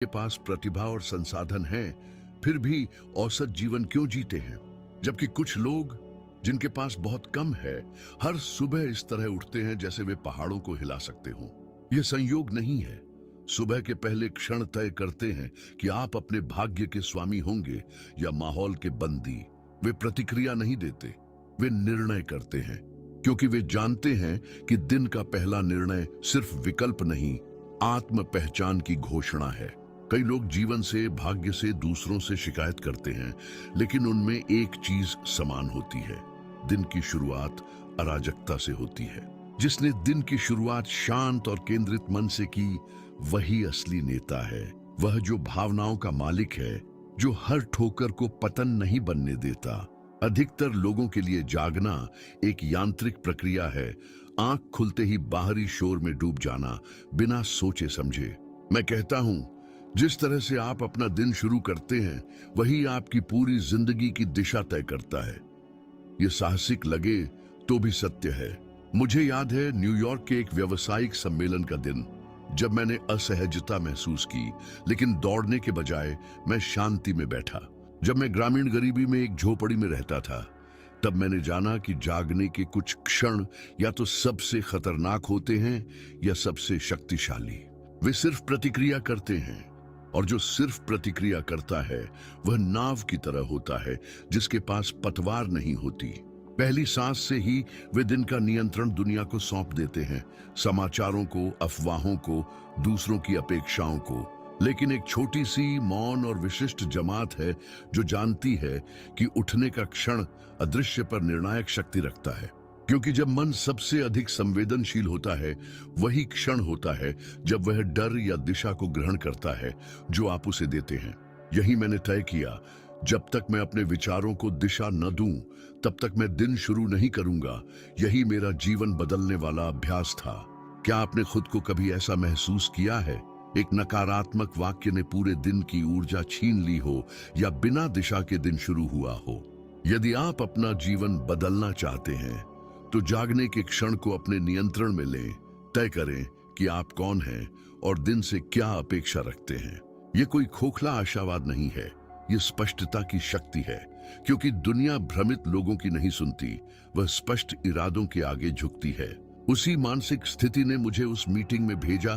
के पास प्रतिभा और संसाधन हैं, फिर भी औसत जीवन क्यों जीते हैं? जबकि कुछ लोग जिनके पास बहुत कम है, हर सुबह इस तरह उठते हैं जैसे वे पहाड़ों को हिला सकते हों। यह संयोग नहीं है। सुबह के पहले क्षण तय करते हैं कि आप अपने भाग्य के स्वामी होंगे या माहौल के बंदी। वे प्रतिक्रिया नहीं देते, वे निर्णय करते हैं, क्योंकि वे जानते हैं कि दिन का पहला निर्णय सिर्फ विकल्प नहीं, आत्म पहचान की घोषणा है। कई लोग जीवन से, भाग्य से, दूसरों से शिकायत करते हैं, लेकिन उनमें एक चीज समान होती है। दिन की शुरुआत अराजकता से होती है। जिसने दिन की शुरुआत शांत और केंद्रित मन से की, वही असली नेता है। वह जो भावनाओं का मालिक है, जो हर ठोकर को पतन नहीं बनने देता। अधिकतर लोगों के लिए जागना एक यांत्रिक प्रक्रिया है। आंख खुलते ही बाहरी शोर में डूब जाना, बिना सोचे समझे। मैं कहता हूं, जिस तरह से आप अपना दिन शुरू करते हैं, वही आपकी पूरी जिंदगी की दिशा तय करता है। यह साहसिक लगे तो भी सत्य है। मुझे याद है न्यूयॉर्क के एक व्यावसायिक सम्मेलन का दिन, जब मैंने असहजता महसूस की, लेकिन दौड़ने के बजाय मैं शांति में बैठा। जब मैं ग्रामीण गरीबी में एक झोपड़ी में रहता था, तब मैंने जाना कि जागने के कुछ क्षण या तो सबसे खतरनाक होते हैं या सबसे शक्तिशाली। वे सिर्फ प्रतिक्रिया करते हैं, और जो सिर्फ प्रतिक्रिया करता है वह नाव की तरह होता है जिसके पास पतवार नहीं होती। पहली सांस से ही वे दिन का नियंत्रण दुनिया को सौंप देते हैं, समाचारों को, अफवाहों को, दूसरों की अपेक्षाओं को। लेकिन एक छोटी सी, मौन और विशिष्ट जमात है जो जानती है कि उठने का क्षण अदृश्य पर निर्णायक शक्ति रखता है। क्योंकि जब मन सबसे अधिक संवेदनशील होता है, वही क्षण होता है जब वह डर या दिशा को ग्रहण करता है जो आप उसे देते हैं। यही मैंने तय किया, जब तक मैं अपने विचारों को दिशा न दूं, तब तक मैं दिन शुरू नहीं करूंगा। यही मेरा जीवन बदलने वाला अभ्यास था। क्या आपने खुद को कभी ऐसा महसूस किया है? एक नकारात्मक वाक्य ने पूरे दिन की ऊर्जा छीन ली हो, या बिना दिशा के दिन शुरू हुआ हो? यदि आप अपना जीवन बदलना चाहते हैं, तो जागने के क्षण को अपने नियंत्रण में लें। तय करें कि आप कौन हैं और दिन से क्या अपेक्षा रखते हैं। यह कोई खोखला आशावाद नहीं है, यह स्पष्टता की शक्ति है। क्योंकि दुनिया भ्रमित लोगों की नहीं सुनती, वह स्पष्ट इरादों के आगे झुकती है। उसी मानसिक स्थिति ने मुझे उस मीटिंग में भेजा,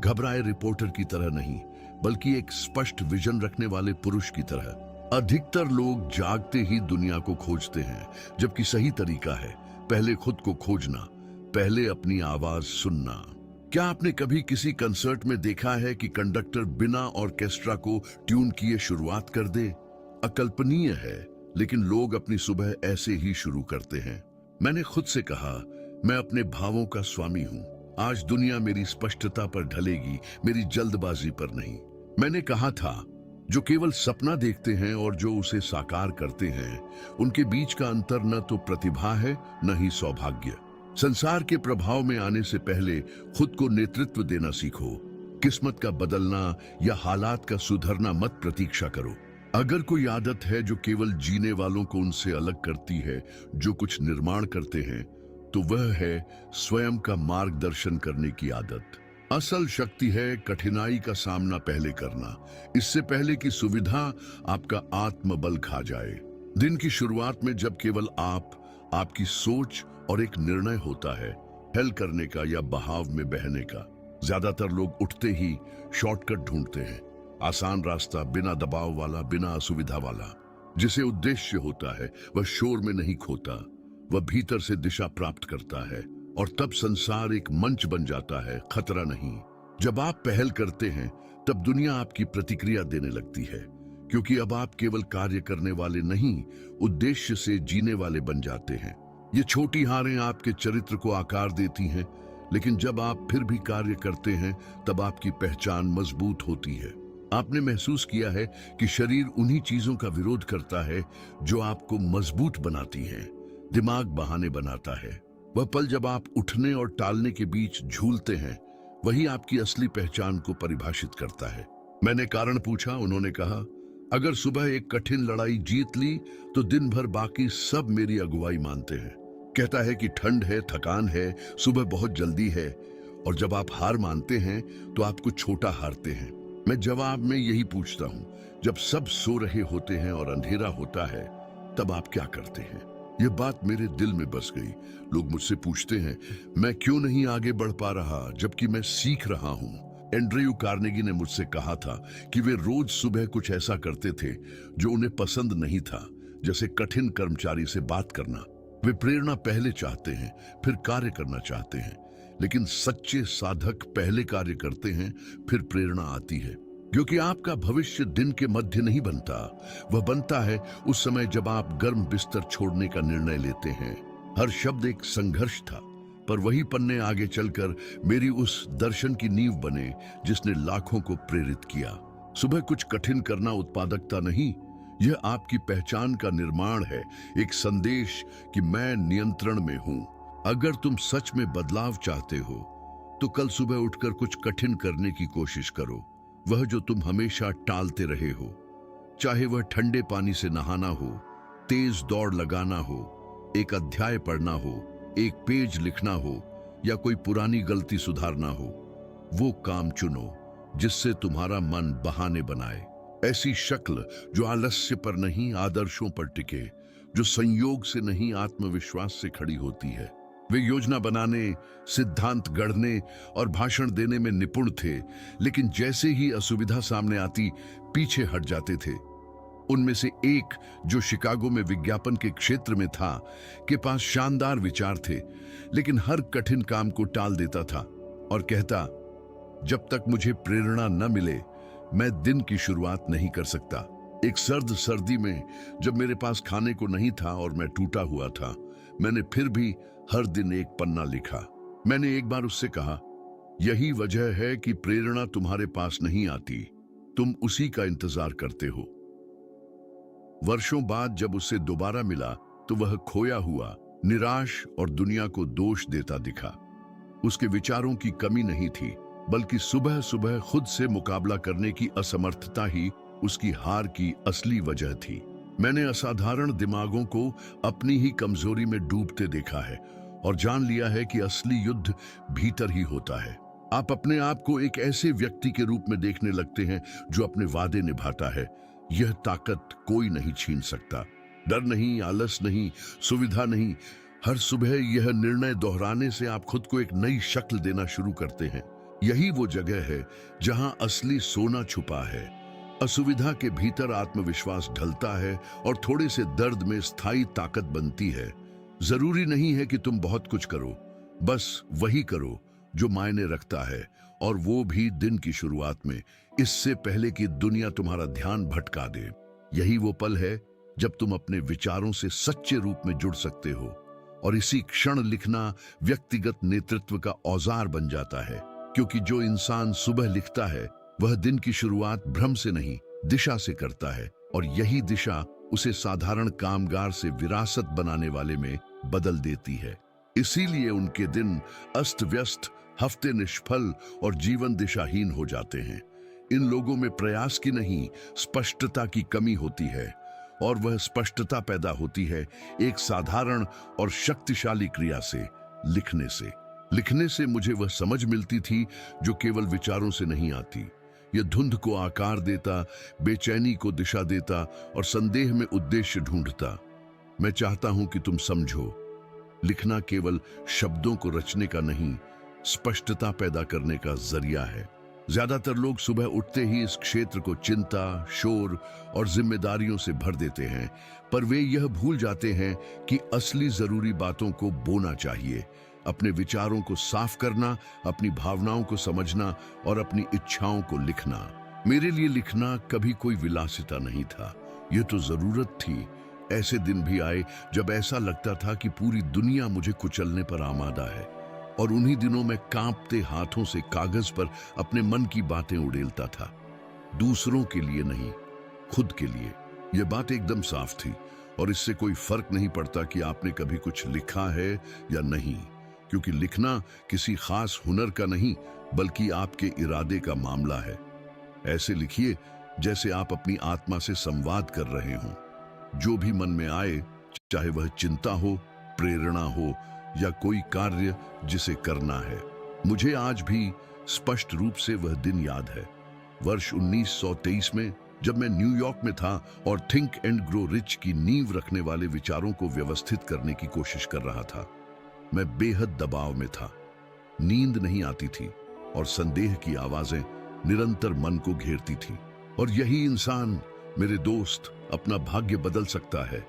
घबराए रिपोर्टर की तरह नहीं, बल्कि एक स्पष्ट विजन रखने वाले पुरुष की तरह। अधिकतर लोग जागते ही दुनिया को खोजते हैं, जबकि सही तरीका है पहले खुद को खोजना, पहले अपनी आवाज सुनना। क्या आपने कभी किसी कंसर्ट में देखा है कि कंडक्टर बिना ऑर्केस्ट्रा को ट्यून किए शुरुआत कर दे? अकल्पनीय है, लेकिन लोग अपनी सुबह ऐसे ही शुरू करते हैं। मैंने खुद से कहा, मैं अपने भावों का स्वामी हूं। आज दुनिया मेरी स्पष्टता पर ढलेगी, मेरी जल्दबाजी पर नहीं। मैंने कहा था, जो केवल सपना देखते हैं और जो उसे साकार करते हैं, उनके बीच का अंतर न तो प्रतिभा है, न ही सौभाग्य। संसार के प्रभाव में आने से पहले खुद को नेतृत्व देना सीखो। किस्मत का बदलना या हालात का सुधरना मत प्रतीक्षा करो। अगर कोई आदत है जो केवल जीने वालों को उनसे अलग करती है जो कुछ निर्माण करते हैं, तो वह है स्वयं का मार्गदर्शन करने की आदत। असल शक्ति है कठिनाई का सामना पहले करना, इससे पहले कि सुविधा आपका आत्मबल खा जाए। दिन की शुरुआत में जब केवल आप, आपकी सोच और एक निर्णय होता है, हेल करने का या बहाव में बहने का। ज्यादातर लोग उठते ही शॉर्टकट ढूंढते हैं, आसान रास्ता, बिना दबाव वाला, बिना असुविधा वाला। जिसे उद्देश्य होता है वह शोर में नहीं खोता, वह भीतर से दिशा प्राप्त करता है, और तब संसार एक मंच बन जाता है, खतरा नहीं। जब आप पहल करते हैं, तब दुनिया आपकी प्रतिक्रिया देने लगती है, क्योंकि अब आप केवल कार्य करने वाले नहीं, उद्देश्य से जीने वाले बन जाते हैं। ये छोटी हारें आपके चरित्र को आकार देती हैं, लेकिन जब आप फिर भी कार्य करते हैं, तब आपकी पहचान मजबूत होती है। आपने महसूस किया है कि शरीर उन्हीं चीजों का विरोध करता है जो आपको मजबूत बनाती हैं। दिमाग बहाने बनाता है। वह पल जब आप उठने और टालने के बीच झूलते हैं, वही आपकी असली पहचान को परिभाषित करता है। मैंने कारण पूछा, उन्होंने कहा, अगर सुबह एक कठिन लड़ाई जीत ली तो दिन भर बाकी सब मेरी अगुवाई मानते हैं। कहता है कि ठंड है, थकान है, सुबह बहुत जल्दी है, और जब आप हार मानते हैं तो आप कुछ छोटा हारते हैं। मैं जवाब में यही पूछता हूँ, जब सब सो रहे होते हैं और अंधेरा होता है, तब आप क्या करते हैं? यह बात मेरे दिल में बस गई। लोग मुझसे पूछते हैं, मैं क्यों नहीं आगे बढ़ पा रहा जबकि मैं सीख रहा हूँ। एंड्रयू कार्नेगी ने मुझसे कहा था कि वे रोज सुबह कुछ ऐसा करते थे जो उन्हें पसंद नहीं था, जैसे कठिन कर्मचारी से बात करना। वे प्रेरणा पहले चाहते हैं, फिर कार्य करना चाहते हैं, लेकिन सच्चे साधक पहले कार्य करते हैं, फिर प्रेरणा आती है। क्योंकि आपका भविष्य दिन के मध्य नहीं बनता, वह बनता है उस समय जब आप गर्म बिस्तर छोड़ने का निर्णय लेते हैं। हर शब्द एक संघर्ष था, पर वही पन्ने आगे चलकर मेरी उस दर्शन की नींव बने जिसने लाखों को प्रेरित किया। सुबह कुछ कठिन करना उत्पादकता नहीं, यह आपकी पहचान का निर्माण है, एक संदेश कि मैं नियंत्रण में हूं। अगर तुम सच में बदलाव चाहते हो तो कल सुबह उठकर कुछ कठिन करने की कोशिश करो, वह जो तुम हमेशा टालते रहे हो। चाहे वह ठंडे पानी से नहाना हो, तेज दौड़ लगाना हो, एक अध्याय पढ़ना हो, एक पेज लिखना हो या कोई पुरानी गलती सुधारना हो, वो काम चुनो जिससे तुम्हारा मन बहाने बनाए। ऐसी शक्ल जो आलस्य पर नहीं, आदर्शों पर टिके, जो संयोग से नहीं, आत्मविश्वास से खड़ी होती है। वे योजना बनाने, सिद्धांत गढ़ने और भाषण देने में निपुण थे, लेकिन जैसे ही असुविधा सामने आती, पीछे हट जाते थे। उनमें से एक, जो शिकागो में विज्ञापन के क्षेत्र में था, के पास शानदार विचार थे, लेकिन हर कठिन काम को टाल देता था और कहता, जब तक मुझे प्रेरणा न मिले मैं दिन की शुरुआत नहीं कर सकता। एक सर्द सर्दी में जब मेरे पास खाने को नहीं था और मैं टूटा हुआ था, मैंने फिर भी हर दिन एक पन्ना लिखा। मैंने एक बार उससे कहा, यही वजह है कि प्रेरणा तुम्हारे पास नहीं आती, तुम उसी का इंतजार करते हो। वर्षों बाद जब उससे दोबारा मिला तो वह खोया हुआ, निराश और दुनिया को दोष देता दिखा। उसके विचारों की कमी नहीं थी, बल्कि सुबह सुबह खुद से मुकाबला करने की असमर्थता ही उसकी हार की असली वजह थी। मैंने असाधारण दिमागों को अपनी ही कमजोरी में डूबते देखा है और जान लिया है कि असली युद्ध भीतर ही होता है। आप अपने आप को एक ऐसे व्यक्ति के रूप में देखने लगते हैं जो अपने वादे निभाता है। यह ताकत कोई नहीं छीन सकता। डर नहीं, आलस नहीं, सुविधा नहीं, हर सुबह यह निर्णय दोहराने से आप खुद को एक नई शक्ल देना शुरू करते हैं। यही वो जगह है जहां असली सोना छुपा है। असुविधा के भीतर आत्मविश्वास ढलता है और थोड़े से दर्द में स्थायी ताकत बनती है। जरूरी नहीं है कि तुम बहुत कुछ करो, बस वही करो जो मायने रखता है, और वो भी दिन की शुरुआत में, इससे पहले कि दुनिया तुम्हारा ध्यान भटका दे। यही वो पल है जब तुम अपने विचारों से सच्चे रूप में जुड़ सकते हो, और इसी क्षण लिखना व्यक्तिगत नेतृत्व का औजार बन जाता है। क्योंकि जो इंसान सुबह लिखता है वह दिन की शुरुआत भ्रम से नहीं, दिशा से करता है, और यही दिशा उसे साधारण कामगार से विरासत बनाने वाले में बदल देती है। इसीलिए उनके दिन अस्त व्यस्त, हफ्ते निष्फल और जीवन दिशाहीन हो जाते हैं। इन लोगों में प्रयास की नहीं, स्पष्टता की कमी होती है, और वह स्पष्टता पैदा होती है एक साधारण और शक्तिशाली क्रिया से, लिखने से। लिखने से मुझे वह समझ मिलती थी जो केवल विचारों से नहीं आती। यह धुंध को आकार देता, बेचैनी को दिशा देता और संदेह में उद्देश्य ढूंढता। मैं चाहता हूं कि तुम समझो, लिखना केवल शब्दों को रचने का नहीं, स्पष्टता पैदा करने का जरिया है। ज्यादातर लोग सुबह उठते ही इस क्षेत्र को चिंता, शोर और जिम्मेदारियों से भर देते हैं, पर वे यह भूल जाते हैं कि असली जरूरी बातों को बोना चाहिए। अपने विचारों को साफ करना, अपनी भावनाओं को समझना और अपनी इच्छाओं को लिखना। मेरे लिए लिखना कभी कोई विलासिता नहीं था, यह तो जरूरत थी। ऐसे दिन भी आए जब ऐसा लगता था कि पूरी दुनिया मुझे कुचलने पर आमादा है, और उन्हीं दिनों में कांपते हाथों से कागज पर अपने मन की बातें उड़ेलता था। दूसरों के लिए नहीं, खुद के लिए। यह बात एकदम साफ थी, और इससे कोई फर्क नहीं पड़ता कि आपने कभी कुछ लिखा है या नहीं, क्योंकि लिखना किसी खास हुनर का नहीं, बल्कि आपके इरादे का मामला है। ऐसे लिखिए जैसे आप अपनी आत्मा से संवाद कर रहे हों। जो भी मन में आए, चाहे वह चिंता हो, प्रेरणा हो या कोई कार्य जिसे करना है। मुझे आज भी स्पष्ट रूप से वह दिन याद है। वर्ष 1923 में जब मैं न्यूयॉर्क में था और थिंक एंड ग्रो रिच की नींव रखने वाले विचारों को व्यवस्थित करने की कोशिश कर रहा था। मैं बेहद दबाव में था, नींद नहीं आती थी और संदेह की आवाजें निरंतर मन को घेरती थी। और यही इंसान, मेरे दोस्त, अपना भाग्य बदल सकता है।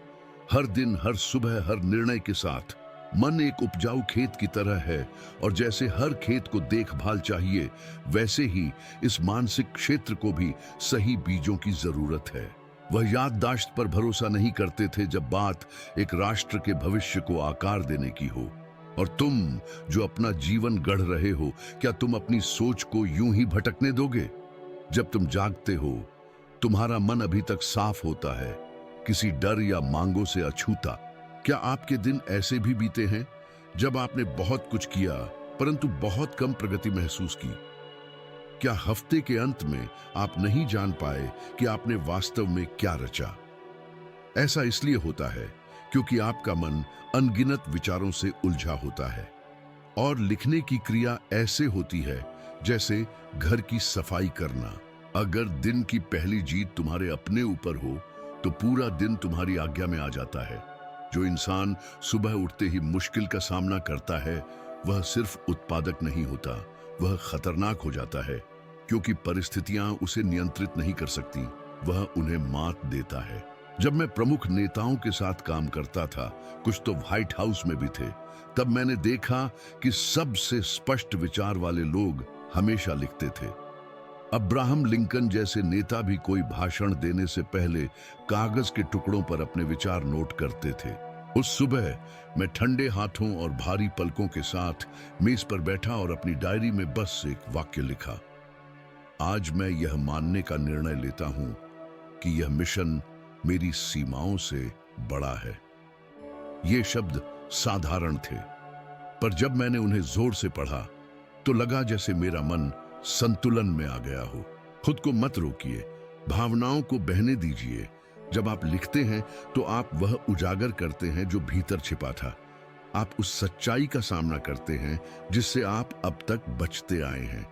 हर दिन, हर सुबह, हर निर्णय के साथ। मन एक उपजाऊ खेत की तरह है और जैसे हर खेत को देखभाल चाहिए, वैसे ही इस मानसिक क्षेत्र को भी सही बीजों की जरूरत है। वह याददाश्त पर भरोसा नहीं करते थे जब बात एक राष्ट्र के भविष्य को आकार देने की हो। और तुम जो अपना जीवन गढ़ रहे हो, क्या तुम अपनी सोच को यूं ही भटकने दोगे? जब तुम जागते हो, तुम्हारा मन अभी तक साफ होता है, किसी डर या मांगों से अछूता। क्या आपके दिन ऐसे भी बीते हैं जब आपने बहुत कुछ किया परंतु बहुत कम प्रगति महसूस की? क्या हफ्ते के अंत में आप नहीं जान पाए कि आपने वास्तव में क्या रचा? ऐसा इसलिए होता है क्योंकि आपका मन अनगिनत विचारों से उलझा होता है। और लिखने की क्रिया ऐसे होती है जैसे घर की सफाई करना। अगर दिन की पहली जीत तुम्हारे अपने ऊपर हो तो पूरा दिन तुम्हारी आज्ञा में आ जाता है। जो इंसान सुबह उठते ही मुश्किल का सामना करता है, वह सिर्फ उत्पादक नहीं होता, वह खतरनाक हो जाता है, क्योंकि परिस्थितियां उसे नियंत्रित नहीं कर सकती, वह उन्हें मात देता है। जब मैं प्रमुख नेताओं के साथ काम करता था, कुछ तो व्हाइट हाउस में भी थे, तब मैंने देखा कि सबसे स्पष्ट विचार वाले लोग हमेशा लिखते थे। अब्राहम लिंकन जैसे नेता भी कोई भाषण देने से पहले कागज के टुकड़ों पर अपने विचार नोट करते थे। उस सुबह मैं ठंडे हाथों और भारी पलकों के साथ मेज पर बैठा और अपनी डायरी में बस एक वाक्य लिखा। आज मैं यह मानने का निर्णय लेता हूं कि यह मिशन मेरी सीमाओं से बड़ा है। ये शब्द साधारण थे, पर जब मैंने उन्हें जोर से पढ़ा तो लगा जैसे मेरा मन संतुलन में आ गया हो। खुद को मत रोकिए, भावनाओं को बहने दीजिए। जब आप लिखते हैं तो आप वह उजागर करते हैं जो भीतर छिपा था। आप उस सच्चाई का सामना करते हैं जिससे आप अब तक बचते आए हैं,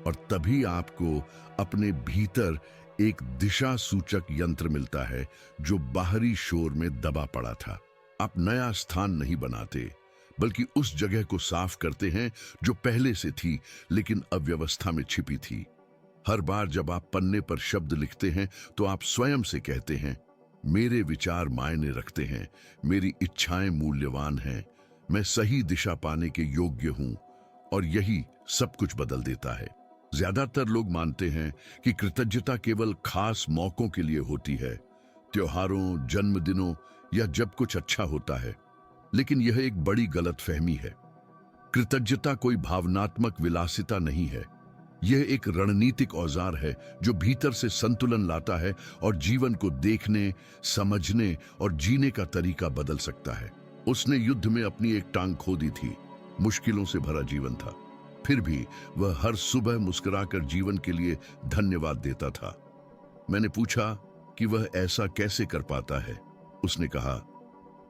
और तभी आपको अपने भीतर एक दिशा सूचक यंत्र मिलता है जो बाहरी शोर में दबा पड़ा था। आप नया स्थान नहीं बनाते, बल्कि उस जगह को साफ करते हैं जो पहले से थी लेकिन अव्यवस्था में छिपी थी। हर बार जब आप पन्ने पर शब्द लिखते हैं तो आप स्वयं से कहते हैं, मेरे विचार मायने रखते हैं, मेरी इच्छाएं मूल्यवान हैं, मैं सही दिशा पाने के योग्य हूं। और यही सब कुछ बदल देता है। ज्यादातर लोग मानते हैं कि कृतज्ञता केवल खास मौकों के लिए होती है, त्योहारों, जन्मदिनों या जब कुछ अच्छा होता है। लेकिन यह एक बड़ी गलतफहमी है। कृतज्ञता कोई भावनात्मक विलासिता नहीं है। यह एक रणनीतिक औजार है जो भीतर से संतुलन लाता है और जीवन को देखने, समझने और जीने का तरीका बदल सकता है। उसने युद्ध में अपनी एक टांग खो दी थी, मुश्किलों से भरा जीवन था, फिर भी वह हर सुबह मुस्कुराकर जीवन के लिए धन्यवाद देता था। मैंने पूछा कि वह ऐसा कैसे कर पाता है। उसने कहा,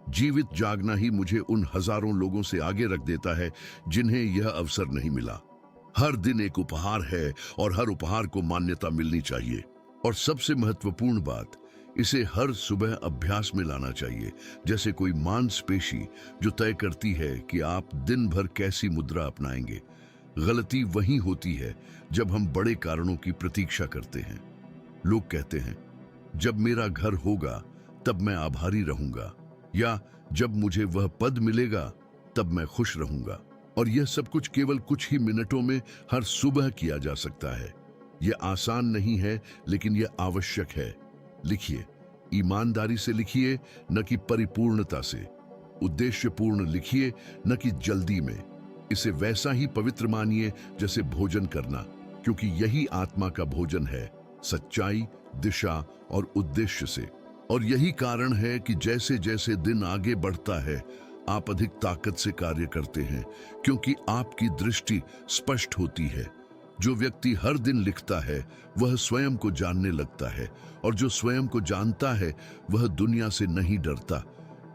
जीवित जागना ही मुझे उन हजारों लोगों से आगे रख देता है जिन्हें यह अवसर नहीं मिला। हर दिन एक उपहार है और हर उपहार को मान्यता मिलनी चाहिए। और सबसे महत्वपूर्ण बात, इसे हर सुबह अभ्यास में लाना चाहिए, जैसे कोई मांसपेशी जो तय करती है कि आप दिन भर कैसी मुद्रा अपनाएंगे। गलती वही होती है जब हम बड़े कारणों की प्रतीक्षा करते हैं। लोग कहते हैं, जब मेरा घर होगा तब मैं आभारी रहूंगा, या जब मुझे वह पद मिलेगा तब मैं खुश रहूंगा। और यह सब कुछ केवल कुछ ही मिनटों में हर सुबह किया जा सकता है। यह आसान नहीं है, लेकिन यह आवश्यक है। लिखिए, ईमानदारी से लिखिए, न कि परिपूर्णता से। उद्देश्यपूर्ण लिखिए, न कि जल्दी में। इसे वैसा ही पवित्र मानिए जैसे भोजन करना, क्योंकि यही आत्मा का भोजन है, सच्चाई, दिशा और उद्देश्य से। और यही कारण है कि जैसे जैसे दिन आगे बढ़ता है, आप अधिक ताकत से कार्य करते हैं, क्योंकि आपकी दृष्टि स्पष्ट होती है। जो व्यक्ति हर दिन लिखता है वह स्वयं को जानने लगता है, और जो स्वयं को जानता है वह दुनिया से नहीं डरता,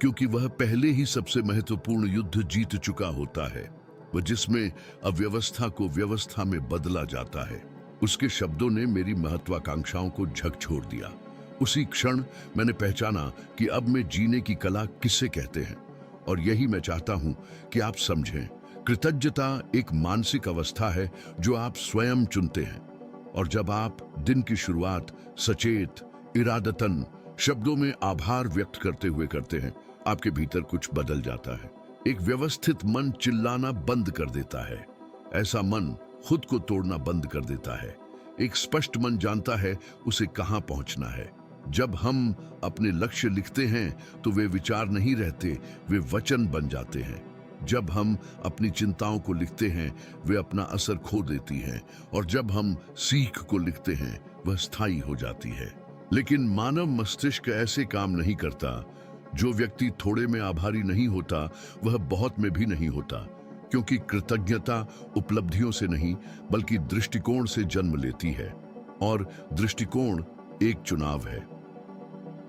क्योंकि वह पहले ही सबसे महत्वपूर्ण युद्ध जीत चुका होता है, वह जिसमें अव्यवस्था को व्यवस्था में बदला जाता है। उसके शब्दों ने मेरी महत्वाकांक्षाओं को झकझोर दिया। उसी क्षण मैंने पहचाना कि अब मैं जीने की कला किसे कहते हैं, और यही मैं चाहता हूं कि आप समझें। कृतज्ञता एक मानसिक अवस्था है जो आप स्वयं चुनते हैं, और जब आप दिन की शुरुआत सचेत, इरादतन शब्दों में आभार व्यक्त करते हुए करते हैं, आपके भीतर कुछ बदल जाता है। एक व्यवस्थित मन चिल्लाना बंद कर देता है। ऐसा मन खुद को तोड़ना बंद कर देता है। एक स्पष्ट मन जानता है उसे कहां पहुंचना है। जब हम अपने लक्ष्य लिखते हैं तो वे विचार नहीं रहते, वे वचन बन जाते हैं। जब हम अपनी चिंताओं को लिखते हैं वे अपना असर खो देती हैं, और जब हम सीख को लिखते हैं वह स्थायी हो जाती है। लेकिन मानव मस्तिष्क ऐसे काम नहीं करता। जो व्यक्ति थोड़े में आभारी नहीं होता वह बहुत में भी नहीं होता, क्योंकि कृतज्ञता उपलब्धियों से नहीं बल्कि दृष्टिकोण से जन्म लेती है, और दृष्टिकोण एक चुनाव है।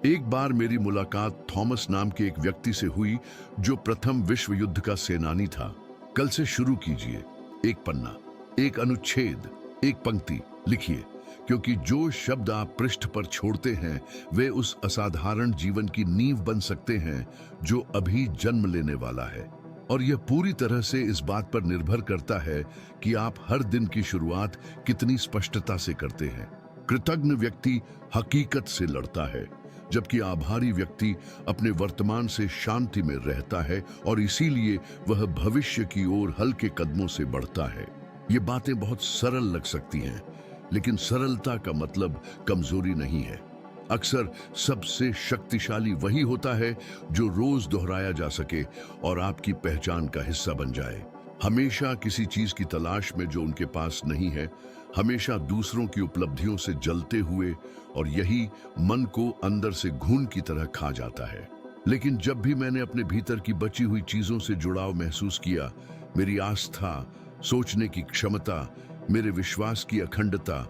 एक बार मेरी मुलाकात थॉमस नाम के एक व्यक्ति से हुई जो प्रथम विश्व युद्ध का सेनानी था। कल से शुरू कीजिए, एक पन्ना, एक अनुच्छेद, एक पंक्ति लिखिए, क्योंकि जो शब्द आप पृष्ठ पर छोड़ते हैं वे उस असाधारण जीवन की नींव बन सकते हैं जो अभी जन्म लेने वाला है। और यह पूरी तरह से इस बात पर निर्भर करता है कि आप हर दिन की शुरुआत कितनी स्पष्टता से करते हैं। कृतज्ञ व्यक्ति हकीकत से लड़ता है, जबकि आभारी व्यक्ति अपने वर्तमान से शांति में रहता है, और इसीलिए वह भविष्य की ओर हल्के कदमों से बढ़ता है। ये बातें बहुत सरल लग सकती हैं, लेकिन सरलता का मतलब कमजोरी नहीं है। अक्सर सबसे शक्तिशाली वही होता है जो रोज दोहराया जा सके और आपकी पहचान का हिस्सा बन जाए। हमेशा किसी चीज की तलाश में जो उनके पास नहीं है, हमेशा दूसरों की उपलब्धियों से जलते हुए, और यही मन को अंदर से घुन की तरह खा जाता है। लेकिन जब भी मैंने अपने भीतर की बची हुई चीजों से जुड़ाव महसूस किया, मेरी आस्था, सोचने की क्षमता, मेरे विश्वास की अखंडता,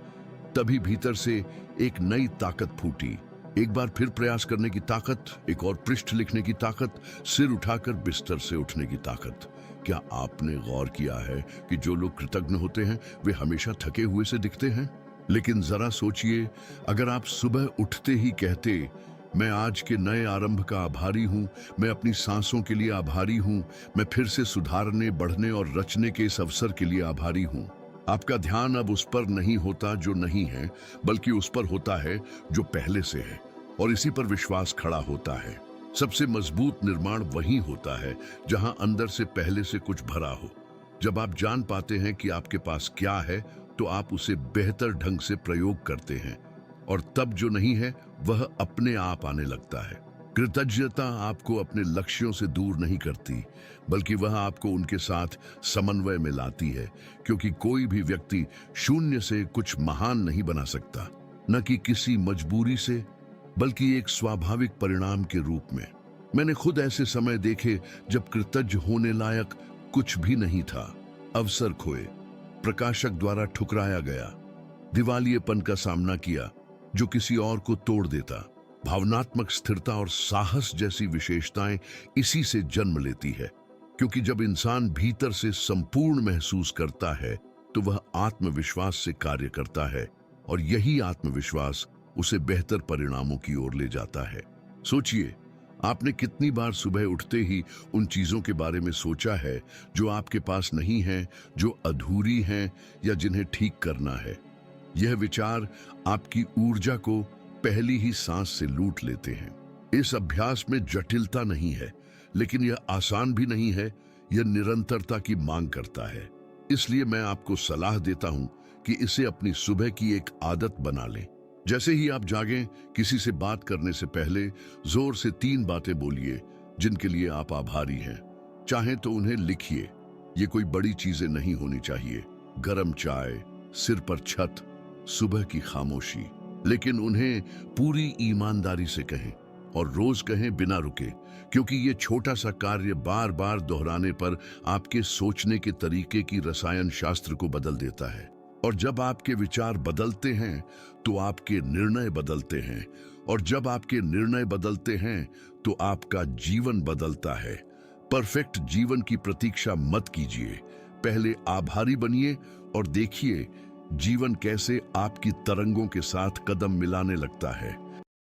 तभी भीतर से एक नई ताकत फूटी। एक बार फिर प्रयास करने की ताकत, एक और पृष्ठ लिखने की ताकत, सिर उठाकर बिस्तर से उठने की ताकत। क्या आपने गौर किया है कि जो लोग कृतज्ञ होते हैं वे हमेशा थके हुए से दिखते हैं? लेकिन जरा सोचिए, अगर आप सुबह उठते ही कहते, मैं आज के नए आरंभ का आभारी हूं, मैं अपनी सांसों के लिए आभारी हूं, मैं फिर से सुधारने, बढ़ने और रचने के इस अवसर के लिए आभारी हूं। आपका ध्यान अब उस पर नहीं होता जो नहीं है, बल्कि उस पर होता है जो पहले से है, और इसी पर विश्वास खड़ा होता है। सबसे मजबूत निर्माण वही होता है जहां अंदर से पहले से कुछ भरा हो। जब आप जान पाते हैं कि आपके पास क्या है तो आप उसे बेहतर ढंग से प्रयोग करते हैं, और तब जो नहीं है वह अपने आप आने लगता है। कृतज्ञता आपको अपने लक्ष्यों से दूर नहीं करती, बल्कि वह आपको उनके साथ समन्वय में लाती है, क्योंकि कोई भी व्यक्ति शून्य से कुछ महान नहीं बना सकता, न कि किसी मजबूरी से, बल्कि एक स्वाभाविक परिणाम के रूप में। मैंने खुद ऐसे समय देखे जब कृतज्ञ होने लायक कुछ भी नहीं था। अवसर खोए, प्रकाशक द्वारा ठुकराया गया, दिवालियेपन का सामना किया जो किसी और को तोड़ देता। भावनात्मक स्थिरता और साहस जैसी विशेषताएं इसी से जन्म लेती है, क्योंकि जब इंसान भीतर से संपूर्ण महसूस करता है तो वह आत्मविश्वास से कार्य करता है, और यही आत्मविश्वास उसे बेहतर परिणामों की ओर ले जाता है। सोचिए, आपने कितनी बार सुबह उठते ही उन चीजों के बारे में सोचा है जो आपके पास नहीं है, जो अधूरी हैं या जिन्हें ठीक करना है। यह विचार आपकी ऊर्जा को पहली ही सांस से लूट लेते हैं। इस अभ्यास में जटिलता नहीं है, लेकिन यह आसान भी नहीं है। यह निरंतरता की मांग करता है। इसलिए मैं आपको सलाह देता हूं कि इसे अपनी सुबह की एक आदत बना लें। जैसे ही आप जागें, किसी से बात करने से पहले जोर से 3 बातें बोलिए जिनके लिए आप आभारी हैं। चाहें तो उन्हें लिखिए। ये कोई बड़ी चीजें नहीं होनी चाहिए, गरम चाय, सिर पर छत, सुबह की खामोशी, लेकिन उन्हें पूरी ईमानदारी से कहें, और रोज कहें बिना रुके, क्योंकि ये छोटा सा कार्य बार बार दोहराने पर आपके सोचने के तरीके की रसायन शास्त्र को बदल देता है। और जब आपके विचार बदलते हैं तो आपके निर्णय बदलते हैं, और जब आपके निर्णय बदलते हैं तो आपका जीवन बदलता है। परफेक्ट जीवन की प्रतीक्षा मत कीजिए, पहले आभारी बनिए और देखिए जीवन कैसे आपकी तरंगों के साथ कदम मिलाने लगता है